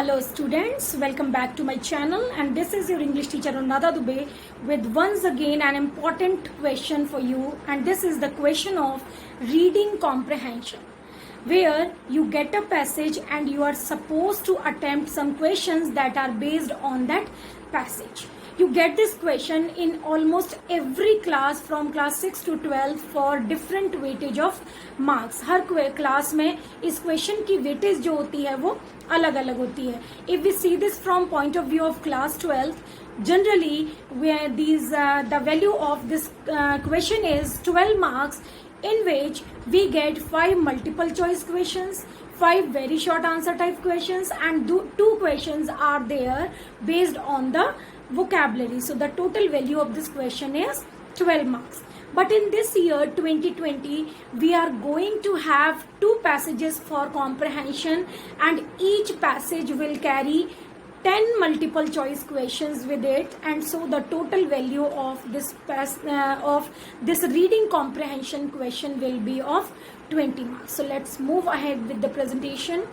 Hello students, welcome back to my channel and this is your English teacher Anada Dubey with once again an important question for you, and this is the question of reading comprehension, where you get a passage and you are supposed to attempt some questions that are based on that passage. You get this question in almost every class from class 6 to 12 for different weightage of marks. Her class में इस question की weightage जो होती है वो अलग अलग होती है. If we see this from point of view of class 12, generally where the value of this question is 12 marks, in which we get 5 multiple choice questions, 5 very short answer type questions, and 2 questions are there based on the vocabulary. So the total value of this question is 12 marks. But in this year 2020, we are going to have 2 passages for comprehension, and each passage will carry 10 multiple choice questions with it, and so the total value of this reading comprehension question will be of 20 marks. So let's move ahead with the presentation.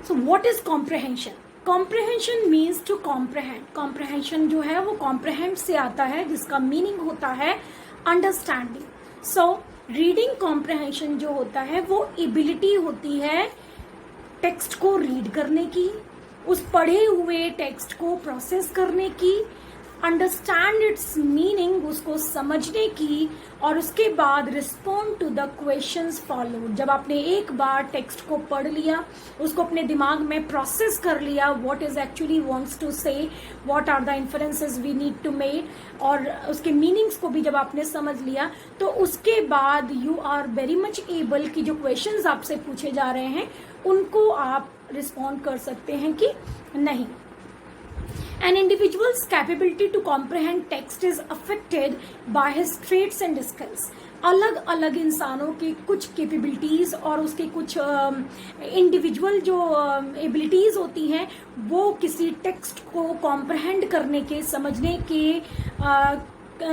So what is comprehension? Comprehension means to comprehend. Comprehension जो है वो comprehend से आता है, जिसका meaning होता है understanding. So reading comprehension जो होता है वो ability होती है टेक्स्ट को रीड करने की, उस पढ़े हुए टेक्स्ट को प्रोसेस करने की, अंडरस्टैंड इट्स मीनिंग, उसको समझने की, और उसके बाद respond to the questions follow. जब आपने एक बार टेक्स्ट को पढ़ लिया, उसको अपने दिमाग में प्रोसेस कर लिया, what is actually wants to say, what are the inferences we need to make, और उसके मीनिंग्स को भी जब आपने समझ लिया, तो उसके बाद you are very much able कि जो क्वेश्चंस आपसे पूछे जा रहे हैं उनको आप रिस्पॉन्ड कर सकते हैं कि नहीं. An individual's capability to comprehend text is affected by his traits and skills. अलग अलग इंसानों के कुछ कैपेबिलिटीज और उसके कुछ इंडिविजुअल जो एबिलिटीज होती हैं वो किसी टेक्स्ट को कॉम्प्रहेंड करने के,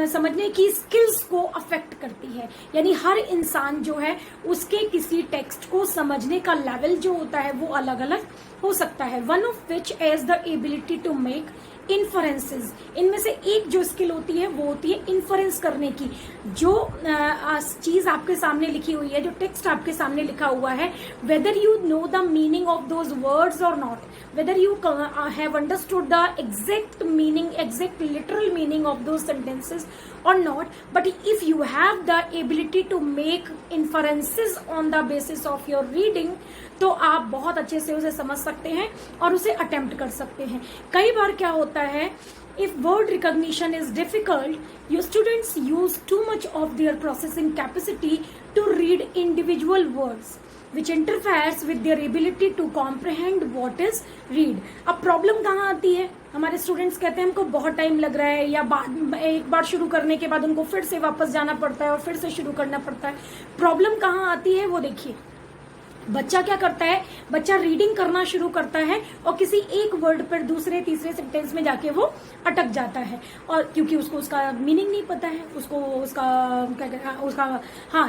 समझने की स्किल्स को अफेक्ट करती है. यानी हर इंसान जो है उसके किसी टेक्स्ट को समझने का लेवल जो होता है वो अलग अलग हो सकता है. One of which is the ability to make inferences. इनमें से एक जो स्किल होती है वो होती है इन्फरेंस करने की. जो चीज आपके सामने लिखी हुई है, जो टेक्स्ट आपके सामने लिखा हुआ है, whether you know the meaning of those words और not, whether you have understood the exact meaning, exact literal meaning of those sentences or not, but if you have the ability to make inferences on the basis of your reading, तो आप बहुत अच्छे से उसे समझ सकते हैं और उसे अटेम्प्ट कर सकते हैं. कई बार क्या होता है, if word recognition is difficult, your students use too much of their processing capacity to read individual words, which interferes with their ability to comprehend what is read. अब प्रॉब्लम कहाँ आती है? हमारे स्टूडेंट्स कहते हैं हमको बहुत टाइम लग रहा है, या एक बार शुरू करने के बाद उनको फिर से वापस जाना पड़ता है और फिर से शुरू करना पड़ता है. प्रॉब्लम कहाँ आती है वो देखिए. बच्चा क्या करता है, बच्चा रीडिंग करना शुरू करता है और किसी एक वर्ड पर दूसरे तीसरे सेंटेंस में जाके वो अटक जाता है, और क्योंकि उसको उसका मीनिंग नहीं पता है,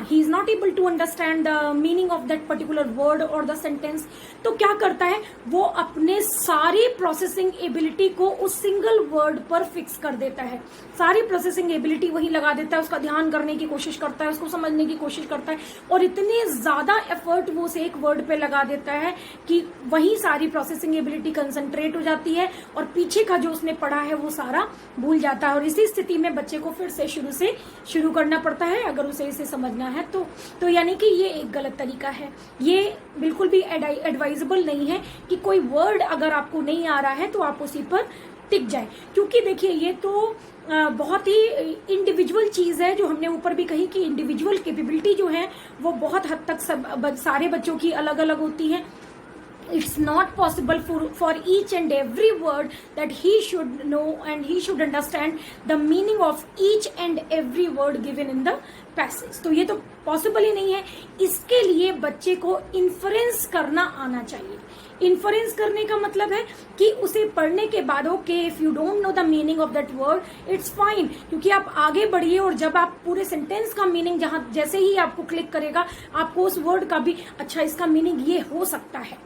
he is not able to understand the meaning of that particular word और द सेंटेंस. तो क्या करता है, वो अपने सारी प्रोसेसिंग एबिलिटी को उस सिंगल वर्ड पर फिक्स कर देता है. सारी प्रोसेसिंग एबिलिटी वही लगा देता है, उसका ध्यान करने की कोशिश करता है, उसको समझने की कोशिश करता है, और इतने ज्यादा एफर्ट वो एक वर्ड पे लगा देता है कि वही सारी प्रोसेसिंग एबिलिटी कंसंट्रेट हो जाती है और पीछे का जो उसने पढ़ा है वो सारा भूल जाता है. और इसी स्थिति में बच्चे को फिर से शुरू करना पड़ता है अगर उसे इसे समझना है तो यानी कि ये एक गलत तरीका है. ये बिल्कुल भी एडवाइजेबल नहीं है कि कोई वर्ड अगर आपको नहीं आ रहा है तो आप उसी पर टिक जाए, क्योंकि देखिए ये तो बहुत ही इंडिविजुअल चीज है जो हमने ऊपर भी कही कि इंडिविजुअल कैपेबिलिटी जो है वो बहुत हद तक सारे बच्चों की अलग अलग होती है. It's not possible for each and every word that he should know and he should understand the meaning of each and every word given in the passage. तो ये तो पॉसिबल ही नहीं है. इसके लिए बच्चे को इन्फरेंस करना आना चाहिए. इन्फरेंस करने का मतलब है कि उसे पढ़ने के बाद okay, if you don't know the meaning of that word it's fine, क्योंकि आप आगे बढ़िए और जब आप पूरे सेंटेंस का मीनिंग जैसे ही आपको क्लिक करेगा आपको उस वर्ड का भी अच्छा इसका मीनिंग ये हो सकता है,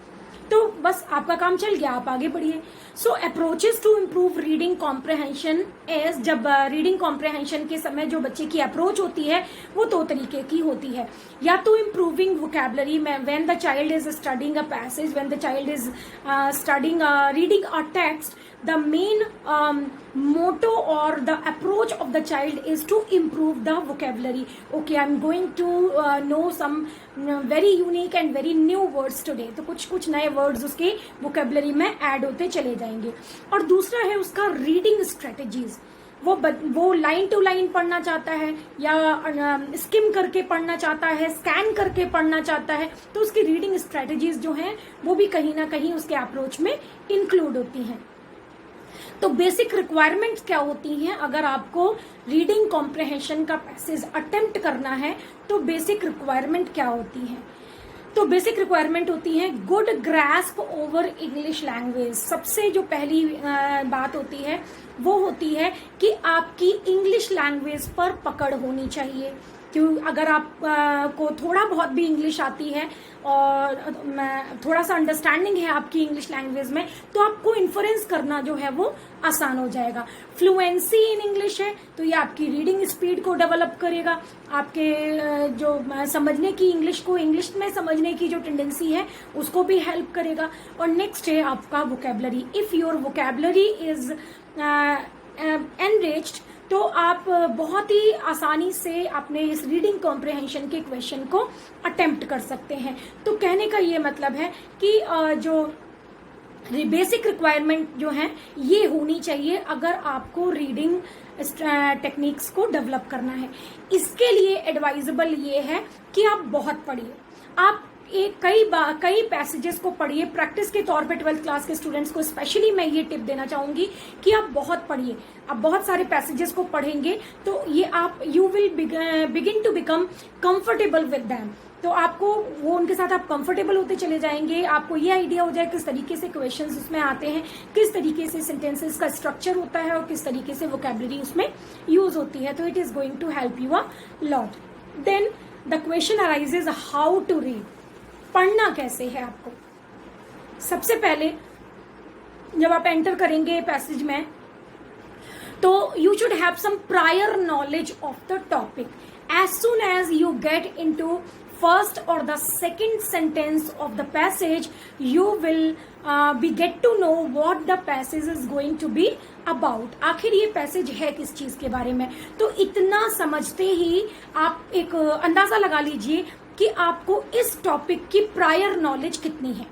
तो बस आपका काम चल गया, आप आगे बढ़िए। So approaches to improve reading comprehension is, जब रीडिंग कॉम्प्रहेंशन के समय जो बच्चे की अप्रोच होती है वो दो तरीके की होती है। या तो इम्प्रूविंग वोकैबुलरी में, when the child is studying a passage, when the child is studying reading a text, the main motto or the approach of the child is to improve the vocabulary. Okay, I'm going to know some very unique and very new words today. तो कुछ नए words उसके vocabulary में add होते चले जाएंगे। और दूसरा है उसका reading strategies। वो लाइन टू लाइन पढ़ना चाहता है या स्किम करके पढ़ना चाहता है, स्कैन करके पढ़ना चाहता है, तो उसकी रीडिंग स्ट्रेटेजीज जो हैं वो भी कहीं ना कहीं उसके अप्रोच में इंक्लूड होती हैं। तो बेसिक रिक्वायरमेंट्स क्या होती हैं अगर आपको रीडिंग कॉम्प्रहेंशन का पैसेज अटेम्प्ट करना है, तो बेसिक रिक्वायरमेंट क्या होती हैं? तो बेसिक रिक्वायरमेंट होती है good grasp over English language. सबसे जो पहली बात होती है वो होती है कि आपकी इंग्लिश लैंग्वेज पर पकड़ होनी चाहिए। क्यों, अगर आप को थोड़ा बहुत भी इंग्लिश आती है और थोड़ा सा अंडरस्टैंडिंग है आपकी इंग्लिश लैंग्वेज में, तो आपको इन्फ्लुएंस करना जो है वो आसान हो जाएगा। फ्लुएंसी इन इंग्लिश है तो ये आपकी रीडिंग स्पीड को डेवलप करेगा, आपके जो समझने की इंग्लिश को इंग्लिश में समझने की जो टेंडेंसी है उसको भी हेल्प करेगा। और नेक्स्ट है आपका vocabulary. If your vocabulary is enriched तो आप बहुत ही आसानी से अपने इस रीडिंग कॉम्प्रहेंशन के क्वेश्चन को अटेम्प्ट कर सकते हैं। तो कहने का ये मतलब है कि जो बेसिक रिक्वायरमेंट जो है ये होनी चाहिए अगर आपको रीडिंग टेक्निक्स को डेवलप करना है। इसके लिए एडवाइजेबल ये है कि आप बहुत पढ़िए, आप कई पैसेजेस को पढ़िए। प्रैक्टिस के तौर पे 12th क्लास के स्टूडेंट्स को स्पेशली मैं ये टिप देना चाहूंगी कि आप बहुत पढ़िए। आप बहुत सारे पैसेजेस को पढ़ेंगे तो ये आप you will begin to become comfortable with them. तो आपको वो उनके साथ आप कंफर्टेबल होते चले जाएंगे, आपको ये आइडिया हो जाए किस तरीके से क्वेश्चंस उसमें आते हैं, किस तरीके से सेंटेंसेस का स्ट्रक्चर होता है और किस तरीके से वोकैबुलरी उसमें यूज होती है। तो it is going to help you a lot. Then the question arises how to read. पढ़ना कैसे है आपको? सबसे पहले जब आप एंटर करेंगे पैसेज में तो you should have some prior knowledge of the topic. As soon as you get into first और the second sentence of the passage you will be get to know what the passage is going to be about. आखिर ये passage है किस चीज के बारे में? तो इतना समझते ही आप एक अंदाजा लगा लीजिए कि आपको इस टॉपिक की प्रायर नॉलेज कितनी है।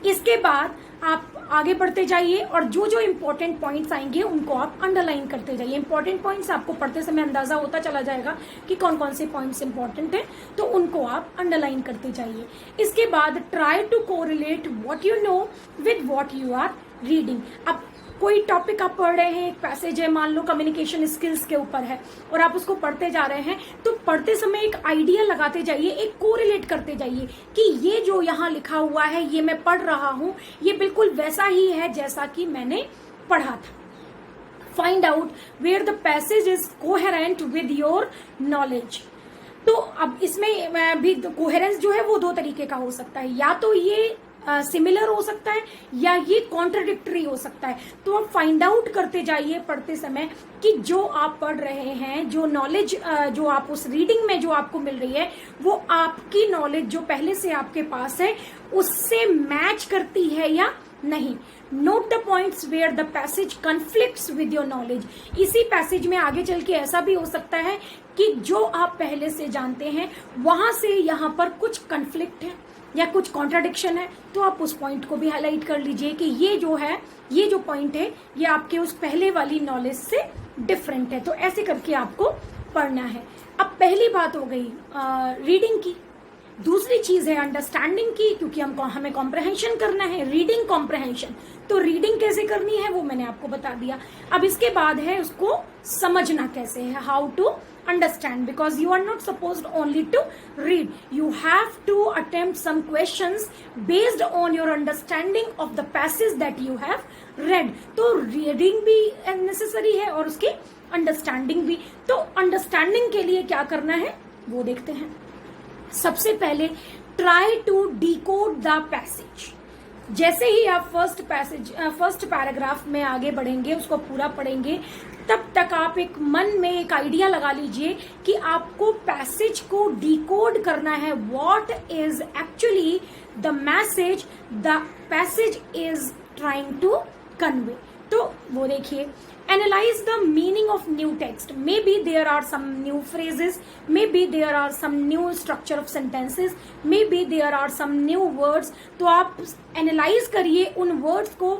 इसके बाद आप आगे बढ़ते जाइए और जो जो इम्पोर्टेंट पॉइंट्स आएंगे उनको आप अंडरलाइन करते जाइए। इंपॉर्टेंट पॉइंट्स आपको पढ़ते समय अंदाजा होता चला जाएगा कि कौन कौन से पॉइंट्स इंपॉर्टेंट हैं, तो उनको आप अंडरलाइन करते जाइए। इसके बाद try to correlate what you know with what you are reading. अब कोई टॉपिक आप पढ़ रहे हैं, एक पैसेज है, मान लो कम्युनिकेशन स्किल्स के ऊपर है और आप उसको पढ़ते जा रहे हैं, तो पढ़ते समय एक आइडिया लगाते जाइए, एक कोरिलेट करते जाइए कि ये जो यहाँ लिखा हुआ है, ये मैं पढ़ रहा हूँ, ये बिल्कुल वैसा ही है जैसा कि मैंने पढ़ा था। Find out where the passage is coherent with your knowledge. तो अब इसमें भी कोहेरेंस जो है वो दो तरीके का हो सकता है, या तो ये सिमिलर हो सकता है या ये कॉन्ट्राडिक्टरी हो सकता है। तो आप फाइंड आउट करते जाइए पढ़ते समय कि जो आप पढ़ रहे हैं, जो नॉलेज जो आप उस रीडिंग में जो आपको मिल रही है, वो आपकी नॉलेज जो पहले से आपके पास है उससे मैच करती है या नहीं। Note the points where the passage conflicts with your knowledge. इसी पैसेज में आगे चल के ऐसा भी हो सकता है कि जो आप पहले से जानते हैं वहां से यहाँ पर कुछ कन्फ्लिक्ट है या कुछ कॉन्ट्राडिक्शन है, तो आप उस पॉइंट को भी हाईलाइट कर लीजिए कि ये जो पॉइंट है ये आपके उस पहले वाली नॉलेज से डिफरेंट है। तो ऐसे करके आपको पढ़ना है। अब पहली बात हो गई रीडिंग की। दूसरी चीज है अंडरस्टैंडिंग की, क्योंकि हमें कॉम्प्रहेंशन करना है, रीडिंग कॉम्प्रहेंशन। तो रीडिंग कैसे करनी है वो मैंने आपको बता दिया। अब इसके बाद है उसको समझना कैसे है, how to understand, because you are not supposed only to read, you have to attempt some questions based on your understanding of the passage that you have read। तो reading भी necessary है और उसकी understanding भी। तो understanding के लिए क्या करना है वो देखते हैं। सबसे पहले try to decode the passage। जैसे ही आप फर्स्ट पैराग्राफ में आगे बढ़ेंगे, उसको पूरा पढ़ेंगे, तब तक आप एक मन में एक आइडिया लगा लीजिए कि आपको पैसेज को डिकोड करना है. What is actually the message the passage is trying to convey. तो वो देखिए, analyze the meaning of new text. Maybe there are some new phrases, maybe there are some new structure of sentences, maybe there are some new words. तो आप analyze करिए उन words को.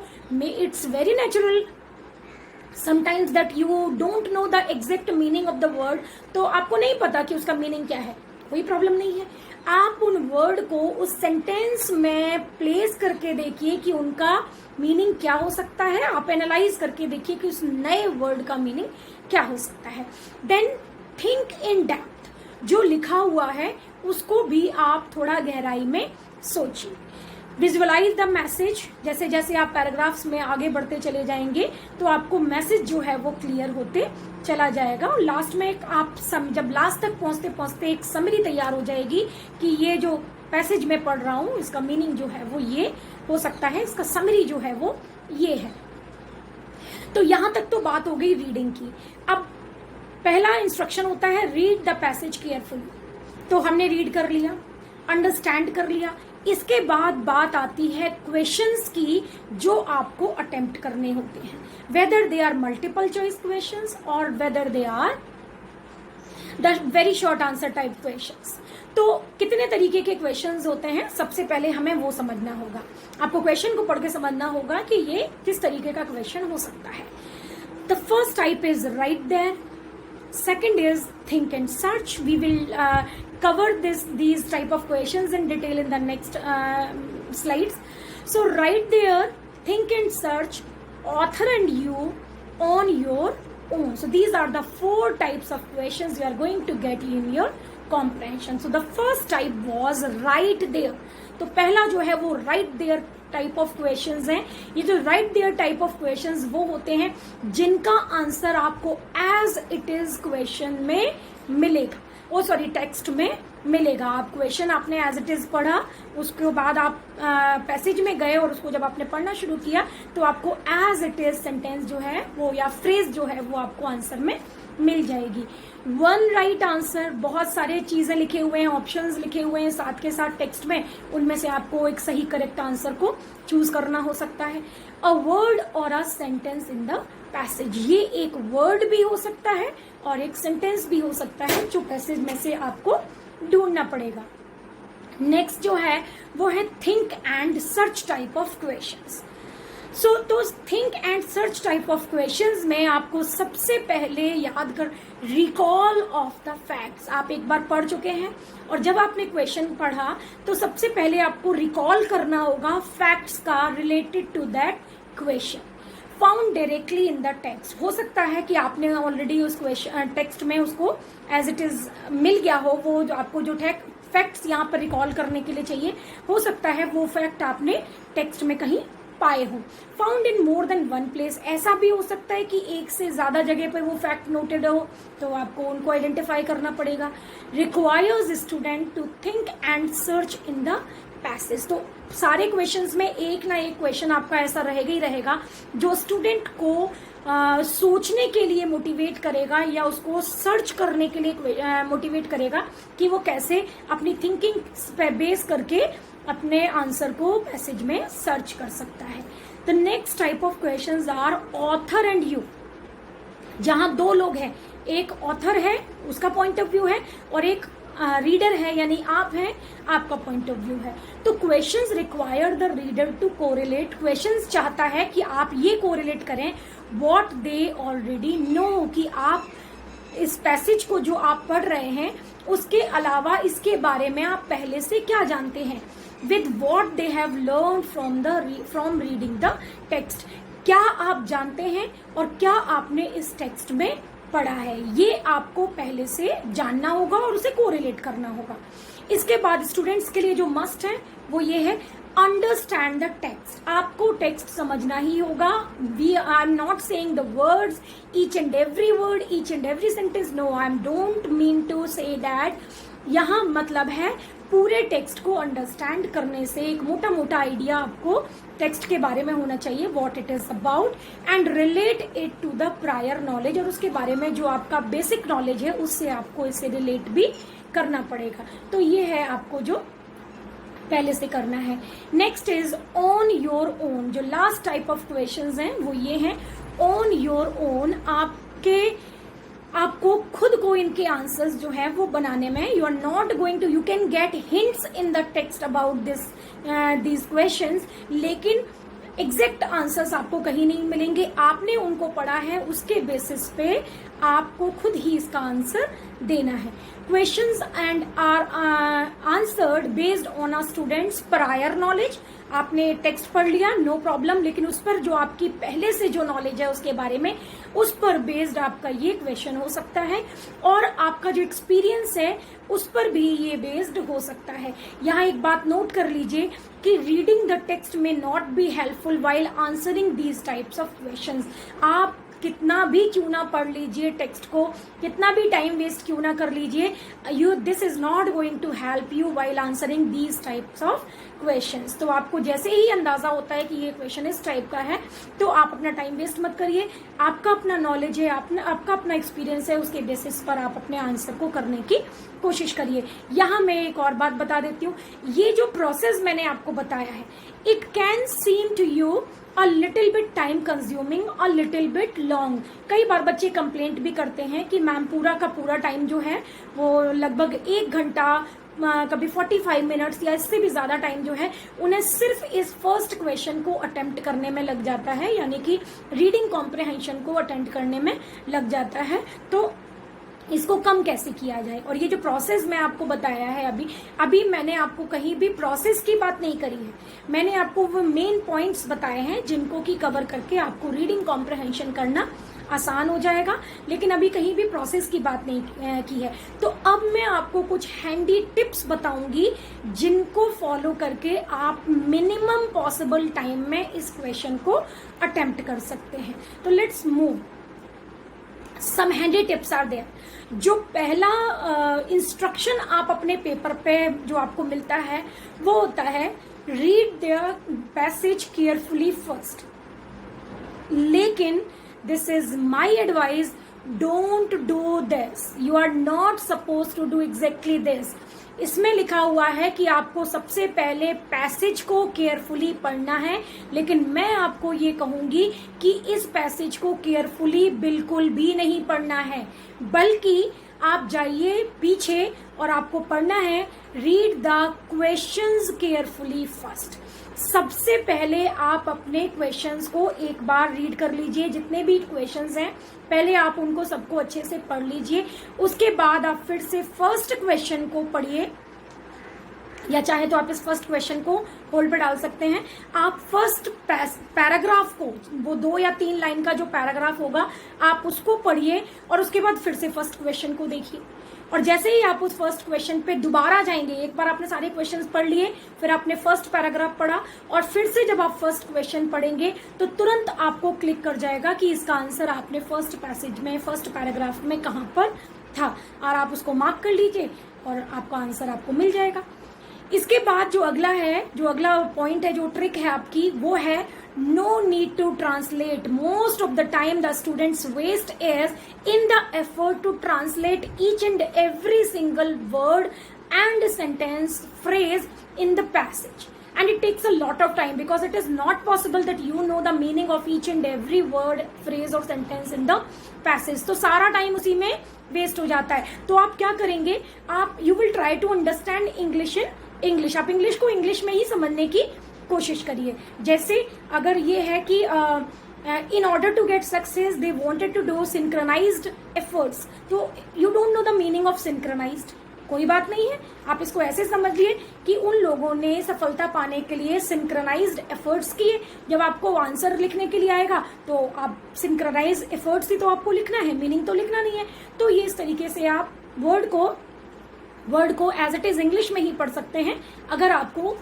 It's very natural sometimes that you don't know the exact meaning of the word. तो आपको नहीं पता कि उसका meaning क्या है, कोई प्रॉब्लम नहीं है. आप उन वर्ड को उस सेंटेंस में प्लेस करके देखिए कि उनका मीनिंग क्या हो सकता है. आप एनालाइज करके देखिए कि उस नए वर्ड का मीनिंग क्या हो सकता है. Then think in depth. जो लिखा हुआ है उसको भी आप थोड़ा गहराई में सोचिए. Visualise the message. जैसे जैसे आप पैराग्राफ्स में आगे बढ़ते चले जाएंगे तो आपको मैसेज जो है वो क्लियर होते चला जाएगा. और लास्ट में आप जब लास्ट तक पहुंचते पहुंचते एक समरी तैयार हो जाएगी कि ये जो पैसेज में पढ़ रहा हूं इसका मीनिंग जो है वो ये हो सकता है, इसका समरी जो है वो ये है. तो यहां तक तो बात हो गई रीडिंग की. अब पहला इंस्ट्रक्शन होता है रीड द पैसेज केयरफुली. तो हमने रीड कर लिया, अंडरस्टैंड कर लिया. इसके बाद बात आती है क्वेश्चंस की जो आपको अटेम्प्ट करने होते हैं, whether they are multiple choice questions और whether they are the very short answer type questions. तो कितने तरीके के क्वेश्चंस होते हैं, सबसे पहले हमें वो समझना होगा. आपको क्वेश्चन को पढ़ के समझना होगा कि ये किस तरीके का क्वेश्चन हो सकता है. The first type is right there. Second is think and search. We will cover these type of questions in detail in the next slides. So right there, think and search, author and you on your own. So these are the 4 types of questions you are going to get in your comprehension. So the first type was right there. तो पहला जो है वो right there type of questions हैं. ये जो right there type of questions वो होते हैं जिनका आंसर आपको एज इट इज क्वेश्चन में मिलेगा, टेक्स्ट में मिलेगा. आप क्वेश्चन आपने एज इट इज पढ़ा, उसके बाद आप पैसेज में गए और उसको जब आपने पढ़ना शुरू किया तो आपको एज इट इज सेंटेंस जो है वो या फ्रेज जो है वो आपको आंसर में मिल जाएगी. 1 राइट आंसर. बहुत सारे चीजें लिखे हुए हैं, ऑप्शंस लिखे हुए हैं साथ के साथ टेक्स्ट में, उनमें से आपको एक सही करेक्ट आंसर को चूज करना हो सकता है. अ वर्ड और a sentence in the passage. ये एक वर्ड भी हो सकता है और एक सेंटेंस भी हो सकता है जो पैसेज में से आपको ढूंढना पड़ेगा. नेक्स्ट जो है वो है think and search type of questions. So तो think and search type of questions में आपको सबसे पहले याद कर रिकॉल ऑफ द फैक्ट्स. आप एक बार पढ़ चुके हैं और जब आपने क्वेश्चन पढ़ा तो सबसे पहले आपको रिकॉल करना होगा फैक्ट्स का related to that question found directly in the text. हो सकता है कि आपने ऑलरेडी उस क्वेश्चन टेक्स्ट में उसको एज इट इज मिल गया हो, वो जो आपको जो फैक्ट्स यहाँ पर रिकॉल करने के लिए चाहिए, हो सकता है वो फैक्ट आपने टेक्स्ट में कहीं पाए हो. Found in more than 1 place. ऐसा भी हो सकता है कि एक से ज्यादा जगह पर वो फैक्ट नोटेड हो, तो आपको उनको आइडेंटिफाई करना पड़ेगा. Requires student to think and search in the passage. तो सारे क्वेश्चंस में एक ना एक क्वेश्चन आपका ऐसा रहेगा ही रहेगा जो स्टूडेंट को सोचने के लिए मोटिवेट करेगा या उसको सर्च करने के लिए मोटिवेट करेगा कि वो कैसे अपनी थिंकिंग पे बेस करके अपने आंसर को पैसेज में सर्च कर सकता है. The next type of questions are author and you. जहां 2 लोग हैं, एक ऑथर है उसका पॉइंट ऑफ व्यू है और एक रीडर है यानी आप हैं, आपका पॉइंट ऑफ व्यू है. तो questions require the reader to correlate. Questions चाहता है कि आप ये कोरिलेट करें व्हाट दे ऑलरेडी नो, कि आप इस पैसेज को जो आप पढ़ रहे हैं उसके अलावा इसके बारे में आप पहले से क्या जानते हैं, with what they have learn from reading the text. क्या आप जानते हैं और क्या आपने इस टेक्स्ट में पढ़ा है, ये आपको पहले से जानना होगा और उसे कोरिलेट करना होगा. इसके बाद स्टूडेंट्स के लिए जो मस्ट है वो ये है अंडरस्टैंड द टेक्स्ट. आपको टेक्स्ट समझना ही होगा. I am not saying the words each and every word, each and every sentence. No, I am don't mean to say that यहाँ मतलब है पूरे टेक्स्ट को अंडरस्टैंड करने से एक मोटा मोटा आइडिया आपको टेक्स्ट के बारे में होना चाहिए, what it is about, and relate it to the prior knowledge, और उसके बारे में जो आपका बेसिक नॉलेज है उससे आपको इसे रिलेट भी करना पड़ेगा। तो ये है आपको जो पहले से करना है। Next is on your own. जो लास्ट टाइप ऑफ क्वेश्चंस हैं वो ये हैं ऑन योर ओन। आपको खुद को इनके आंसर्स जो है वो बनाने में, you are not going to, you can get hints in the text about these questions, लेकिन एग्जैक्ट आंसर्स आपको कहीं नहीं मिलेंगे। आपने उनको पढ़ा है, उसके बेसिस पे आपको खुद ही इसका आंसर देना है। Questions and are answered based on a student's prior knowledge. आपने टेक्स्ट पढ़ लिया, नो प्रॉब्लम, लेकिन उस पर जो आपकी पहले से जो नॉलेज है उसके बारे में, उस पर बेस्ड आपका ये क्वेश्चन हो सकता है, और आपका जो एक्सपीरियंस है उस पर भी ये बेस्ड हो सकता है। यहाँ एक बात नोट कर लीजिए कि रीडिंग द टेक्स्ट में not be helpful while answering these types of questions. आप कितना भी क्यों ना पढ़ लीजिए टेक्स्ट को, कितना भी टाइम वेस्ट क्यों ना कर लीजिए, this is not going to help you while answering these types of questions. तो आपको जैसे ही अंदाजा होता है कि ये क्वेश्चन इस टाइप का है, तो आप अपना टाइम वेस्ट मत करिए। आपका अपना नॉलेज है, आपका अपना एक्सपीरियंस है, उसके बेसिस पर आप अपने आंसर को करने की कोशिश करिए। यहाँ मैं एक और बात बता देती हूँ, ये जो प्रोसेस मैंने आपको बताया है, it can seem to you a little bit time consuming, a little bit long. कई बार बच्चे कंप्लेंट भी करते हैं कि मैम पूरा का पूरा टाइम जो है वो लगभग 1 घंटा, कभी 45 मिनट्स या इससे भी ज्यादा टाइम जो है उन्हें सिर्फ इस फर्स्ट क्वेश्चन को अटेम्प्ट करने में लग जाता है, यानी कि रीडिंग कॉम्प्रिहेंशन को अटेम्प्ट करने में लग जाता है। तो इसको कम कैसे किया जाए, और ये जो प्रोसेस मैं आपको बताया है अभी मैंने आपको कहीं भी प्रोसेस की बात नहीं करी है, मैंने आपको वो मेन पॉइंट्स बताए हैं जिनको की कवर करके आपको रीडिंग कॉम्प्रिहेंशन करना आसान हो जाएगा, लेकिन अभी कहीं भी प्रोसेस की बात नहीं की है। तो अब मैं आपको कुछ हैंडी टिप्स बताऊंगी जिनको फॉलो करके आप मिनिमम पॉसिबल टाइम में इस क्वेश्चन को अटेम्प्ट कर सकते हैं। तो let's move, some handy tips are there. जो पहला इंस्ट्रक्शन आप अपने पेपर पे जो आपको मिलता है वो होता है read the passage carefully first. लेकिन this is my advice, don't do this, you are not suppose to do exactly this. इसमें लिखा हुआ है कि आपको सबसे पहले पैसेज को केयरफुली पढ़ना है, लेकिन मैं आपको ये कहूंगी कि इस पैसेज को केयरफुली बिल्कुल भी नहीं पढ़ना है, बल्कि आप जाइए पीछे और आपको पढ़ना है read the questions carefully first. सबसे पहले आप अपने क्वेश्चंस को एक बार रीड कर लीजिए, जितने भी क्वेश्चंस हैं पहले आप उनको सबको अच्छे से पढ़ लीजिए। उसके बाद आप फिर से फर्स्ट क्वेश्चन को पढ़िए, या चाहे तो आप इस फर्स्ट क्वेश्चन को होल्ड पे डाल सकते हैं। आप फर्स्ट पैराग्राफ को, वो 2 या 3 लाइन का जो पैराग्राफ होगा आप उसको पढ़िए, और उसके बाद फिर से फर्स्ट क्वेश्चन को देखिए। और जैसे ही आप उस फर्स्ट क्वेश्चन पे दोबारा जाएंगे, एक बार आपने सारे क्वेश्चंस पढ़ लिए, फिर आपने फर्स्ट पैराग्राफ पढ़ा, और फिर से जब आप फर्स्ट क्वेश्चन पढ़ेंगे तो तुरंत आपको क्लिक कर जाएगा कि इसका आंसर आपने फर्स्ट पैसेज में, फर्स्ट पैराग्राफ में कहाँ पर था, और आप उसको मार्क कर लीजिए और आपका आंसर आपको मिल जाएगा। इसके बाद जो अगला पॉइंट है, जो ट्रिक है आपकी, वो है no need to translate. Most of the time the students waste is in the effort to translate each and every single word and sentence, phrase in the passage, and it takes a lot of time because it is not possible that you know the meaning of each and every word, phrase or sentence in the passage. तो सारा time उसी में waste हो जाता है। तो आप क्या करेंगे, आप you will try to understand English in English. आप इंग्लिश को इंग्लिश में ही समझने की कोशिश करिए। जैसे अगर ये है कि in order to get success they wanted to do synchronised efforts, तो you don't know the meaning of synchronised, कोई बात नहीं है, आप इसको ऐसे समझिए कि उन लोगों ने सफलता पाने के लिए सिंक्रोनाइज्ड एफर्ट्स किए। जब आपको आंसर लिखने के लिए आएगा तो आप सिंक्रोनाइज एफर्ट्स ही तो आपको लिखना है, मीनिंग तो लिखना नहीं है। तो ये इस तरीके से आप वर्ड को वर्ड को एज इट इज इंग्लिश में ही पढ़ सकते हैं अगर आपको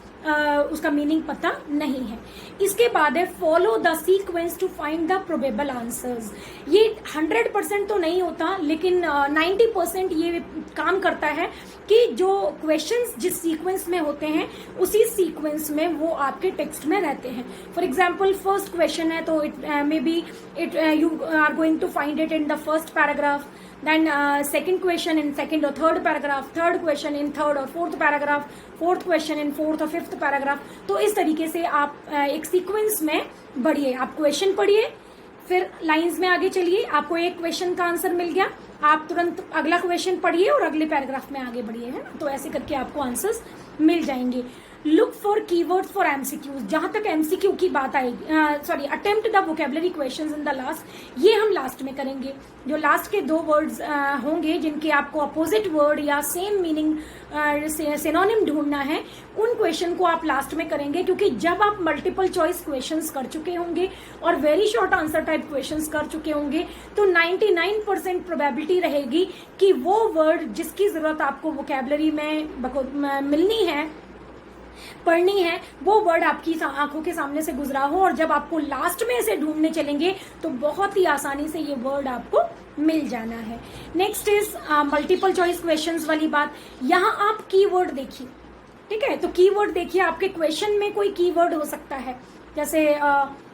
उसका मीनिंग पता नहीं है। इसके बाद है follow the sequence to find the probable answers. ये 100% तो नहीं होता, लेकिन 90% ये काम करता है कि जो क्वेश्चंस जिस सीक्वेंस में होते हैं उसी सीक्वेंस में वो आपके टेक्स्ट में रहते हैं। फॉर एग्जाम्पल फर्स्ट क्वेश्चन है तो it may be it you are going to find it in the first paragraph, then second question in second or third paragraph, third question in third or fourth paragraph, fourth question in fourth or fifth paragraph। तो इस तरीके से आप एक sequence में बढ़िए, आप question पढ़िए, फिर लाइंस में आगे चलिए, आपको एक क्वेश्चन का आंसर मिल गया, आप तुरंत अगला क्वेश्चन पढ़िए और अगले पैराग्राफ में आगे बढ़िए, है ना। तो ऐसे करके आपको आंसर्स मिल जाएंगे। Look for keywords for MCQs. जहां तक एमसीक्यू की बात आएगी, attempt the vocabulary questions in the last, ये हम लास्ट में करेंगे। जो लास्ट के 2 वर्ड्स होंगे जिनके आपको अपोजिट वर्ड या सेम मीनिंग सिनोनिम ढूंढना है, उन क्वेश्चन को आप लास्ट में करेंगे, क्योंकि जब आप मल्टीपल चॉइस क्वेश्चंस कर चुके होंगे और very short answer type questions कर चुके होंगे तो 99% प्रोबेबिलिटी रहेगी कि वो वर्ड जिसकी जरूरत आपको वोकेबलरी में मिलनी है, पढ़नी है, वो वर्ड आपकी आंखों के सामने से गुजरा हो, और जब आपको लास्ट में इसे ढूंढने चलेंगे तो बहुत ही आसानी से ये वर्ड आपको मिल जाना है। Next is multiple choice questions वाली बात। यहाँ आप कीवर्ड देखिए, ठीक है, तो कीवर्ड देखिए, आपके क्वेश्चन में कोई कीवर्ड हो सकता है, जैसे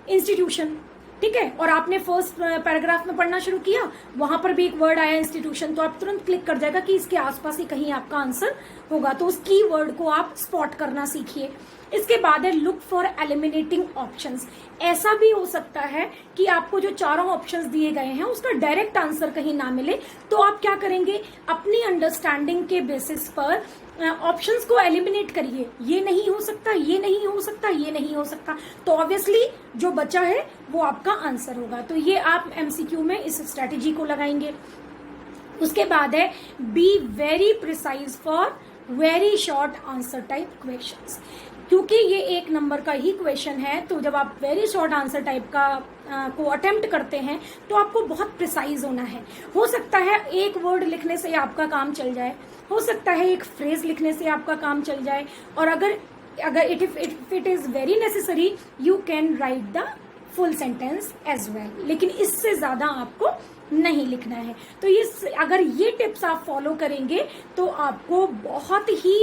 इंस्टीट्यूशन, ठीक है, और आपने फर्स्ट पैराग्राफ में पढ़ना शुरू किया, वहां पर भी एक वर्ड आया इंस्टीट्यूशन, तो आप तुरंत क्लिक कर जाएगा कि इसके आसपास ही कहीं आपका आंसर होगा, तो उस की वर्ड को आप स्पॉट करना सीखिए। इसके बाद है लुक फॉर एलिमिनेटिंग ऑप्शंस। ऐसा भी हो सकता है कि आपको जो चारों ऑप्शंस दिए गए हैं उसका डायरेक्ट आंसर कहीं ना मिले, तो आप क्या करेंगे, अपनी अंडरस्टैंडिंग के बेसिस पर ऑप्शंस को एलिमिनेट करिए। ये नहीं हो सकता, ये नहीं हो सकता, ये नहीं हो सकता, तो ऑब्वियसली जो बचा है वो आपका आंसर होगा। तो ये आप एमसीक्यू में इस स्ट्रेटेजी को लगाएंगे। उसके बाद है be very precise for very short answer type questions. क्योंकि ये 1 नंबर का ही क्वेश्चन है, तो जब आप वेरी शॉर्ट आंसर टाइप का को अटेम्प्ट करते हैं तो आपको बहुत प्रिसाइज होना है। हो सकता है एक वर्ड लिखने से आपका काम चल जाए, हो सकता है एक फ्रेज लिखने से आपका काम चल जाए, और अगर if it is very necessary you can write the full sentence as well, लेकिन इससे ज्यादा आपको नहीं लिखना है। तो अगर ये टिप्स आप फॉलो करेंगे तो आपको बहुत ही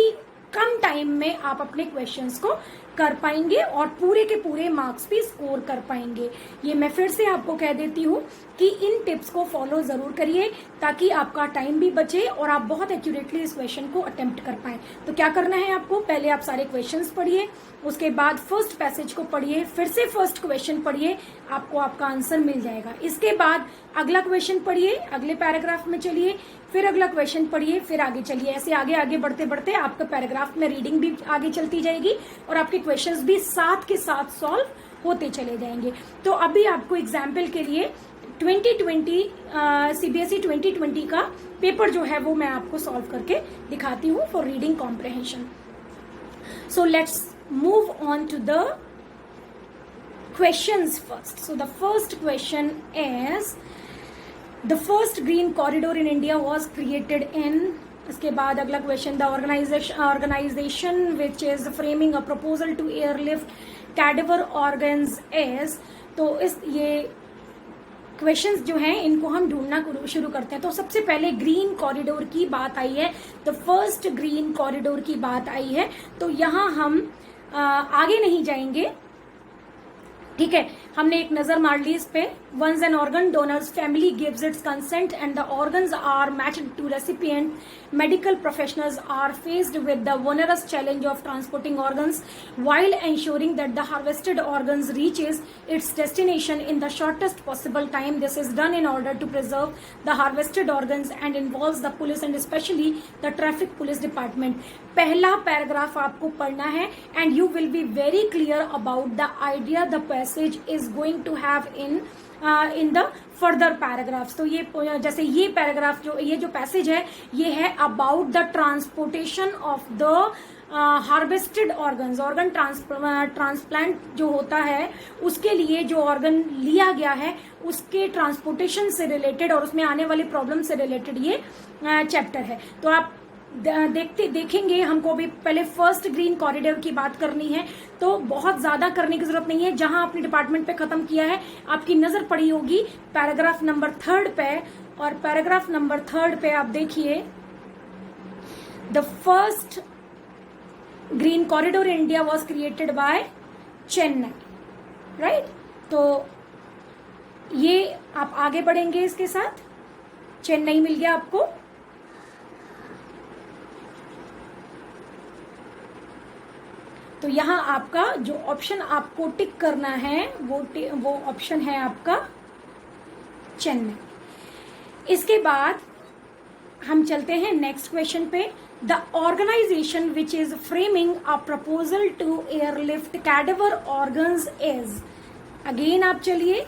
कम टाइम में आप अपने क्वेश्चंस को कर पाएंगे और पूरे के पूरे मार्क्स भी स्कोर कर पाएंगे। ये मैं फिर से आपको कह देती हूँ कि इन टिप्स को फॉलो जरूर करिए ताकि आपका टाइम भी बचे और आप बहुत एक्यूरेटली इस क्वेश्चन को अटेम्प्ट कर पाएं। तो क्या करना है आपको, पहले आप सारे क्वेश्चंस पढ़िए, उसके बाद फर्स्ट पैसेज को पढ़िए, फिर से फर्स्ट क्वेश्चन पढ़िए, आपको आपका आंसर मिल जाएगा। इसके बाद अगला क्वेश्चन पढ़िए, अगले पैराग्राफ में चलिए, फिर अगला क्वेश्चन पढ़िए, फिर आगे चलिए। ऐसे आगे आगे बढ़ते बढ़ते आपका पैराग्राफ में रीडिंग भी आगे चलती जाएगी और आपके क्वेश्चंस भी साथ के साथ सॉल्व होते चले जाएंगे। तो अभी आपको एग्जाम्पल के लिए 2020 सीबीएसई 2020 का पेपर जो है वो मैं आपको सॉल्व करके दिखाती हूँ for reading comprehension. So let's move on to the questions first. So the first question is the first green corridor in India was created in, इसके बाद अगला question, the organization which is framing a proposal to airlift cadaver organs is, तो इस ये questions जो हैं इनको हम ढूंढना शुरू करते हैं। तो सबसे पहले ग्रीन कॉरिडोर की बात आई है, द फर्स्ट ग्रीन कॉरिडोर की बात आई है, तो यहाँ हम आगे नहीं जाएंगे, ठीक है, हमने एक नजर मार ली इस पे। Once an organ donors family gives its consent and the organs are matched to recipient, medical professionals are faced with the onerous challenge of transporting organs while ensuring that the harvested organs reaches its destination in the shortest possible time. This is done in order to preserve the harvested organs and involves the police and especially the traffic police department. पहला paragraph आपको पढ़ना है and you will be very clear about the idea the passage is going to have in the further paragraphs. तो ये जैसे ये paragraph ये जो पैसेज है ये है about the transportation of the harvested organs, organ transplant जो होता है उसके लिए जो ऑर्गन लिया गया है उसके ट्रांसपोर्टेशन से रिलेटेड और उसमें आने वाली प्रॉब्लम से रिलेटेड ये चैप्टर है। तो आप देखेंगे, हमको भी पहले फर्स्ट ग्रीन कॉरिडोर की बात करनी है, तो बहुत ज्यादा करने की जरूरत नहीं है। जहां अपने डिपार्टमेंट पे खत्म किया है, आपकी नजर पड़ी होगी पैराग्राफ नंबर 3 पे, और पैराग्राफ नंबर 3 पे आप देखिए, the first green corridor in India was created by Chennai, right. तो ये आप आगे बढ़ेंगे इसके साथ, चेन्नई मिल गया आपको। तो यहां आपका जो ऑप्शन आपको टिक करना है वो ऑप्शन है आपका चेन्नई। इसके बाद हम चलते हैं नेक्स्ट क्वेश्चन पे। The organisation which is framing a proposal to airlift cadaver organs is, again आप चलिए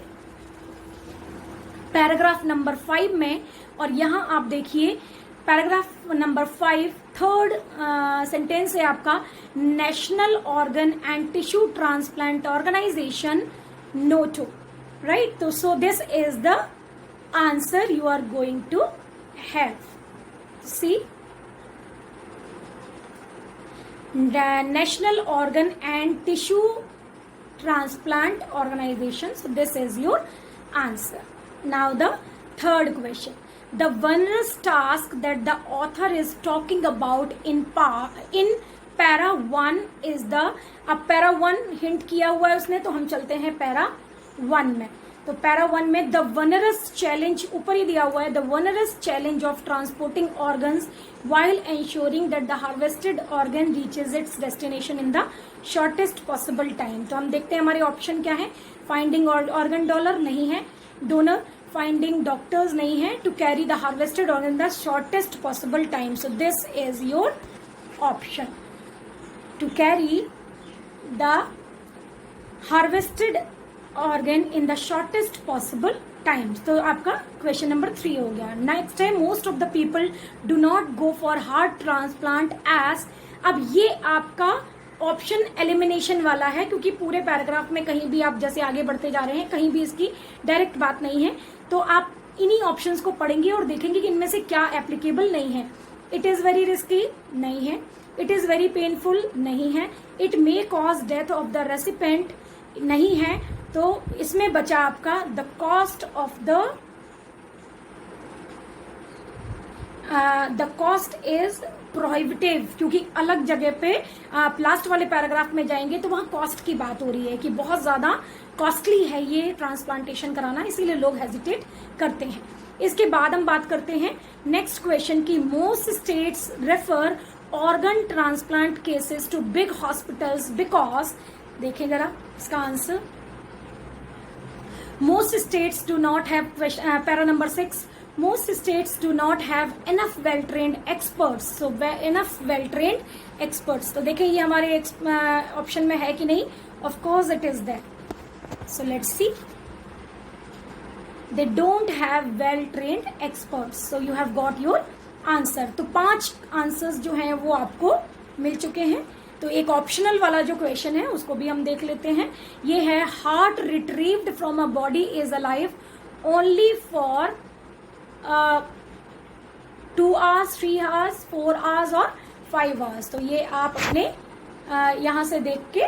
पैराग्राफ नंबर 5 में, और यहां आप देखिए पैराग्राफ नंबर 5 थर्ड सेंटेंस है आपका, national organ and tissue transplant organisation NOTTO, right. तो so this is the answer you are going to have, see national organ and tissue transplant organization. So this is your answer. Now the third question. The onerous task that the author is talking about in para 1 is the, अब para 1 hint किया हुआ है उसने, तो हम चलते हैं para 1 में। तो पैरा 1 में द वनरस चैलेंज ऊपर ही दिया हुआ है, the onerous challenge of transporting organs while ensuring that the harvested organ reaches its destination in the shortest possible time। तो हम देखते हैं हमारे ऑप्शन क्या है, फाइंडिंग ऑर्गन डोनर नहीं है, डोनर फाइंडिंग डॉक्टर्स नहीं है, to carry the harvested organ the shortest possible time. So this is your option, to carry the harvested organ in the shortest possible times. तो आपका question number 3 हो गया। Next है, most of the people do not go for heart transplant age, अब ये आपका option elimination वाला है, क्योंकि पूरे पैराग्राफ में कहीं भी आप जैसे आगे बढ़ते जा रहे हैं कहीं भी इसकी डायरेक्ट बात नहीं है, तो आप इन्हीं ऑप्शंस को पढ़ेंगे और देखेंगे कि इनमें से क्या एप्लीकेबल नहीं है। इट इज वेरी रिस्की नहीं है, इट इज वेरी पेनफुल नहीं है, it may cause death of the recipient नहीं है। तो इसमें बचा आपका the cost of the cost is prohibitive, क्योंकि अलग जगह पे आप लास्ट वाले पैराग्राफ में जाएंगे तो वहां कॉस्ट की बात हो रही है कि बहुत ज्यादा कॉस्टली है ये ट्रांसप्लांटेशन कराना, इसीलिए लोग हेजिटेट करते हैं। इसके बाद हम बात करते हैं नेक्स्ट क्वेश्चन की, most states refer organ transplant cases to big hospitals because, देखें जरा इसका answer, most states do not have para number 6, most states do not have enough well trained experts, so enough well trained experts। तो देखें ये हमारे option में है कि नहीं, of course it is there, so let's see, they don't have well trained experts, so you have got your answer। तो 5 answers जो हैं वो आपको मिल चुके हैं। तो एक ऑप्शनल वाला जो क्वेश्चन है उसको भी हम देख लेते हैं। ये है, heart retrieved from a body is alive only for 2 hours, 3 hours, 4 hours और 5 hours। तो ये आप अपने यहाँ से देख के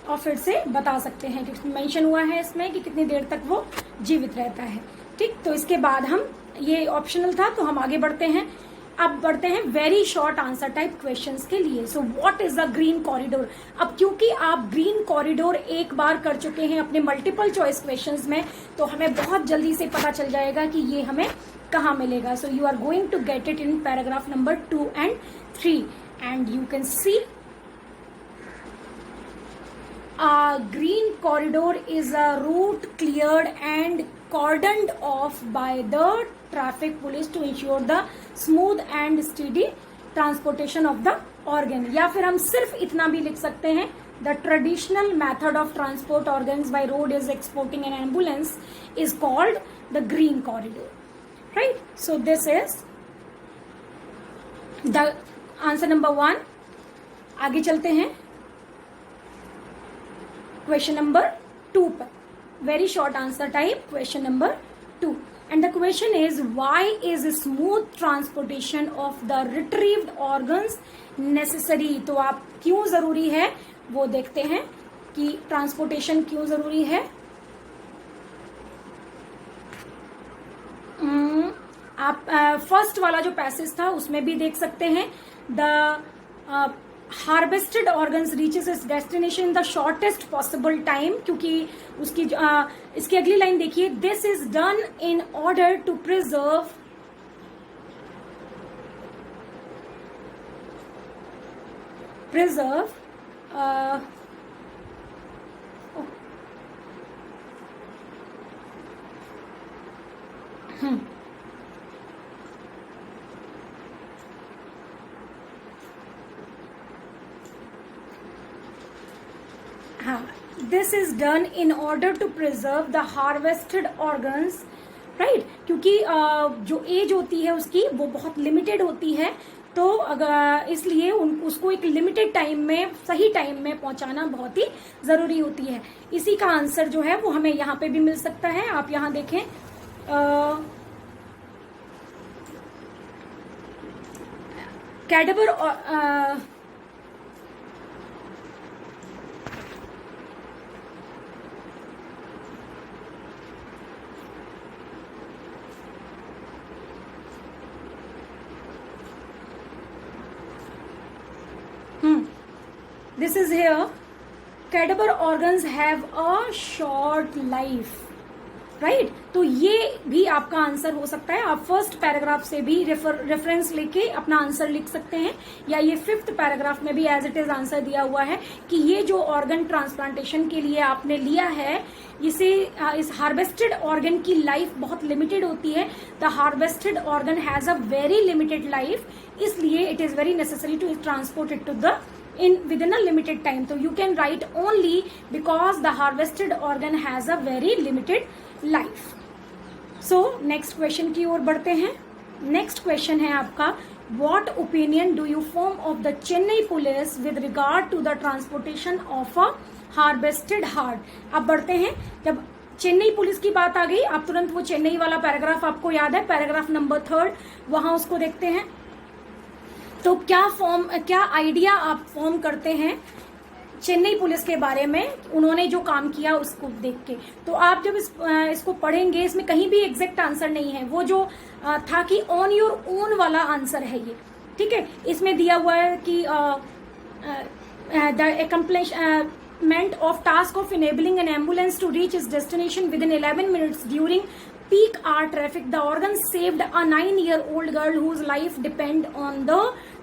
और फिर से बता सकते हैं, क्योंकि मेंशन हुआ है इसमें कि कितनी देर तक वो जीवित रहता है। ठीक, तो इसके बाद हम, ये ऑप्शनल था तो हम आगे बढ़ते हैं। अब बढ़ते हैं very short answer type questions के लिए। So what is the green corridor. अब क्योंकि आप ग्रीन कॉरिडोर एक बार कर चुके हैं अपने मल्टीपल चॉइस क्वेश्चंस में, तो हमें बहुत जल्दी से पता चल जाएगा कि ये हमें कहाँ मिलेगा। So you are going to get it in paragraph number 2 and 3 and you can see a green corridor is a route cleared and cordoned off by the traffic police to ensure the smooth and steady transportation of the organ। या फिर हम सिर्फ इतना भी लिख सकते हैं, the traditional method of transport organs by road is exporting an ambulance is called the green corridor, right? So this is the answer number 1। आगे चलते हैं क्वेश्चन नंबर 2 पर, very short answer type question number 2 and the question is why is smooth transportation of the retrieved organs necessary। तो आप क्यों जरूरी है वो देखते हैं कि ट्रांसपोर्टेशन क्यों जरूरी है। आप फर्स्ट वाला जो पैसेज था उसमें भी देख सकते हैं, the harvested organs reaches its destination the shortest possible time, क्योंकि उसकी इसकी अगली लाइन देखिए, this is done in order to preserve this is done in order to preserve the harvested organs, right, क्योंकि जो एज होती है उसकी वो बहुत लिमिटेड होती है, तो अगर इसलिए उसको एक लिमिटेड टाइम में सही टाइम में पहुंचाना बहुत ही जरूरी होती है। इसी का आंसर जो है वो हमें यहाँ पे भी मिल सकता है। आप यहाँ देखें, cadaver this is here, cadaver organs have a short life, right, तो ये भी आपका आंसर हो सकता है। आप फर्स्ट पैराग्राफ से भी रेफरेंस लेके अपना आंसर लिख सकते हैं, या ये फिफ्थ पैराग्राफ में भी एज इट इज आंसर दिया हुआ है कि ये जो ऑर्गन ट्रांसप्लांटेशन के लिए आपने लिया है, इसे इस हार्वेस्टेड ऑर्गन की लाइफ बहुत लिमिटेड होती है। The harvested organ has a very limited life, इसलिए it is very necessary to transport it to the within a limited time. So you can write only because the harvested organ has a very limited life. So next question की ओर बढ़ते हैं। Next question है आपका, what opinion do you form of the Chennai police with regard to the transportation of a harvested heart। अब बढ़ते हैं, जब Chennai police की बात आ गई, आप तुरंत वो चेन्नई वाला पैराग्राफ आपको याद है, पैराग्राफ नंबर 3, वहां उसको देखते हैं। तो क्या आइडिया आप फॉर्म करते हैं चेन्नई पुलिस के बारे में, उन्होंने जो काम किया उसको देख के। तो आप जब इसको पढ़ेंगे, इसमें कहीं भी एग्जैक्ट आंसर नहीं है, वो जो था कि ऑन योर ओन वाला आंसर है ये, ठीक है। इसमें दिया हुआ है कि the accomplishment of task of enabling an ambulance to reach its destination within 11 minutes during peak hour traffic, the organ saved a 9-year-old girl whose life depend on the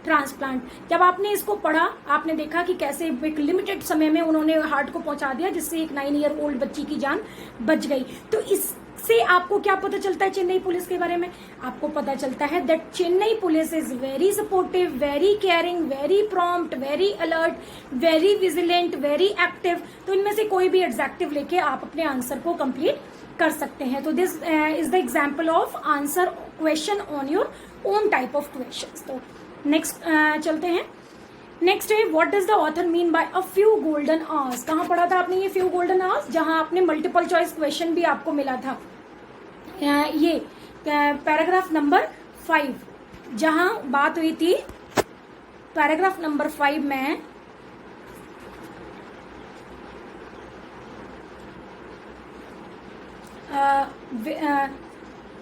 transplant। जब आपने इसको पढ़ा, आपने देखा कि कैसे एक लिमिटेड समय में उन्होंने हार्ट को पहुंचा दिया, जिससे एक 9-year-old बच्ची की जान बच गई। तो इससे आपको क्या पता चलता है चेन्नई पुलिस के बारे में? आपको पता चलता है that Chennai police is very supportive, very caring, very prompt, very alert, very vigilant, very active. तो इनमें से कोई भी एडजेक्टिव लेके आप अपने आंसर को कंप्लीट कर सकते हैं। तो this is the example of answer question on your own type of question. तो नेक्स्ट चलते हैं। नेक्स्ट है, what does the author mean by a few golden hours. कहाँ पढ़ा था आपने ये फ्यू गोल्डन आवर्स? जहां आपने मल्टीपल चॉइस क्वेश्चन भी आपको मिला था, ये पैराग्राफ नंबर 5, जहां बात हुई थी पैराग्राफ नंबर 5 में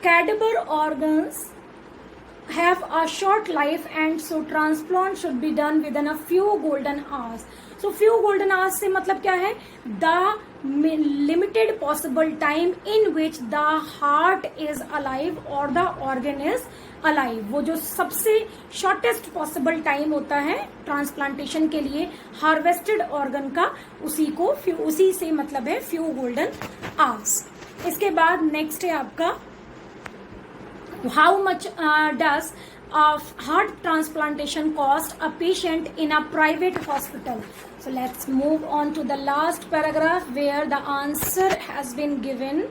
cadaver organs have a short life and so transplant should be done within a few golden hours। so few golden hours से मतलब क्या है? the limited possible time in which the heart is alive or the organ is alive। वो जो सबसे shortest possible time होता है transplantation के लिए हार्वेस्टेड ऑर्गन का, उसी से मतलब है few golden hours। इसके बाद नेक्स्ट है आपका, how much does heart transplantation cost a patient in a private hospital। So let's move on to the last paragraph where the answer has been given,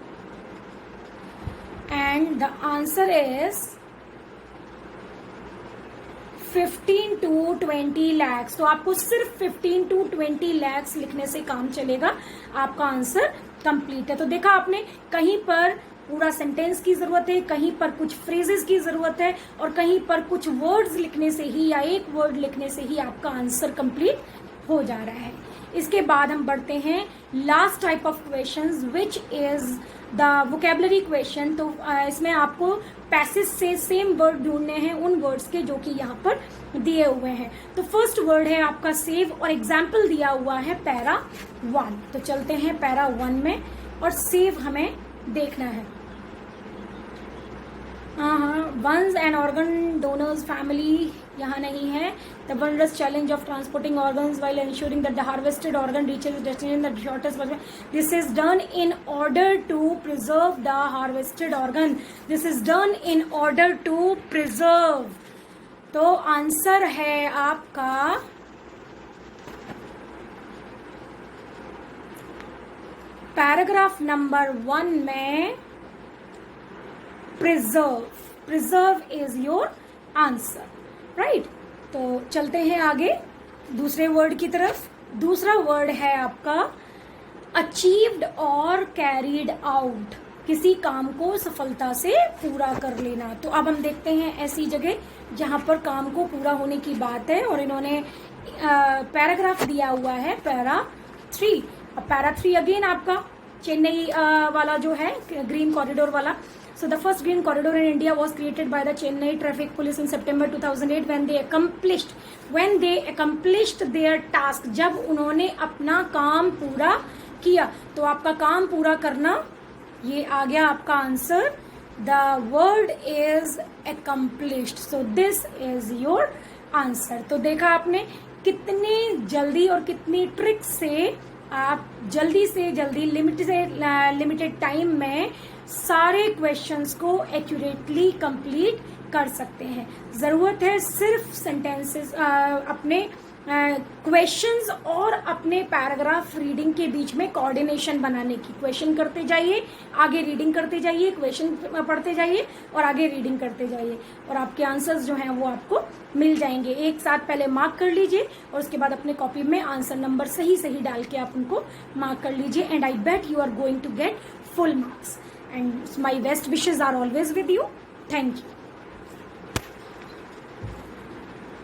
and the answer is 15 to 20 lakhs। तो आपको सिर्फ 15 to 20 lakhs लिखने से काम चलेगा, आपका answer complete है। तो देखा आपने, कहीं पर पूरा सेंटेंस की जरूरत है, कहीं पर कुछ फ्रेजेस की जरूरत है, और कहीं पर कुछ वर्ड्स लिखने से ही या एक वर्ड लिखने से ही आपका आंसर कंप्लीट हो जा रहा है। इसके बाद हम बढ़ते हैं last type of questions which is the vocabulary question. तो इसमें आपको पैसेज से सेम वर्ड ढूंढने हैं, उन वर्ड्स के जो कि यहाँ पर दिए हुए हैं। तो फर्स्ट वर्ड है आपका सेव, और एग्जाम्पल दिया हुआ है पैरा 1। तो चलते हैं पैरा 1 में, और सेव हमें देखना है। Once an organ donors family यहाँ नहीं है। The wondrous challenge of transporting organs while ensuring that the harvested organ reaches destination in the shortest possible. This is done in order to preserve the harvested organ. This is done in order to preserve. तो answer है आपका paragraph number 1 में preserve. Preserve is your answer, right. तो चलते हैं आगे दूसरे word की तरफ। दूसरा वर्ड है आपका अचीव्ड और कैरीड आउट, किसी काम को सफलता से पूरा कर लेना। तो अब हम देखते हैं ऐसी जगह जहां पर काम को पूरा होने की बात है, और इन्होंने पैराग्राफ दिया हुआ है पैरा 3। अब पैरा 3 अगेन आपका चेन्नई वाला जो है ग्रीन कॉरिडोर वाला। So the first green corridor in India was created by the Chennai Traffic Police in September 2008 when they accomplished their task। जब उन्होंने अपना काम पूरा किया। तो आपका काम पूरा करना, ये आ गया आपका answer. The word is accomplished, so this is your answer। तो देखा आपने कितने जल्दी और कितनी ट्रिक से आप जल्दी से जल्दी लिमिटेड टाइम में सारे क्वेश्चंस को एक्यूरेटली कंप्लीट कर सकते हैं। जरूरत है सिर्फ सेंटेंसेस अपने क्वेश्चंस और अपने पैराग्राफ रीडिंग के बीच में कोऑर्डिनेशन बनाने की। क्वेश्चन करते जाइए, आगे रीडिंग करते जाइए, क्वेश्चन पढ़ते जाइए और आगे रीडिंग करते जाइए, और आपके आंसर्स जो हैं वो आपको मिल जाएंगे। एक साथ पहले मार्क कर लीजिए और उसके बाद अपने कॉपी में आंसर नंबर सही सही डाल के आप उनको मार्क कर लीजिए। And I bet you are going to get full marks, and my best wishes are always with you. Thank you.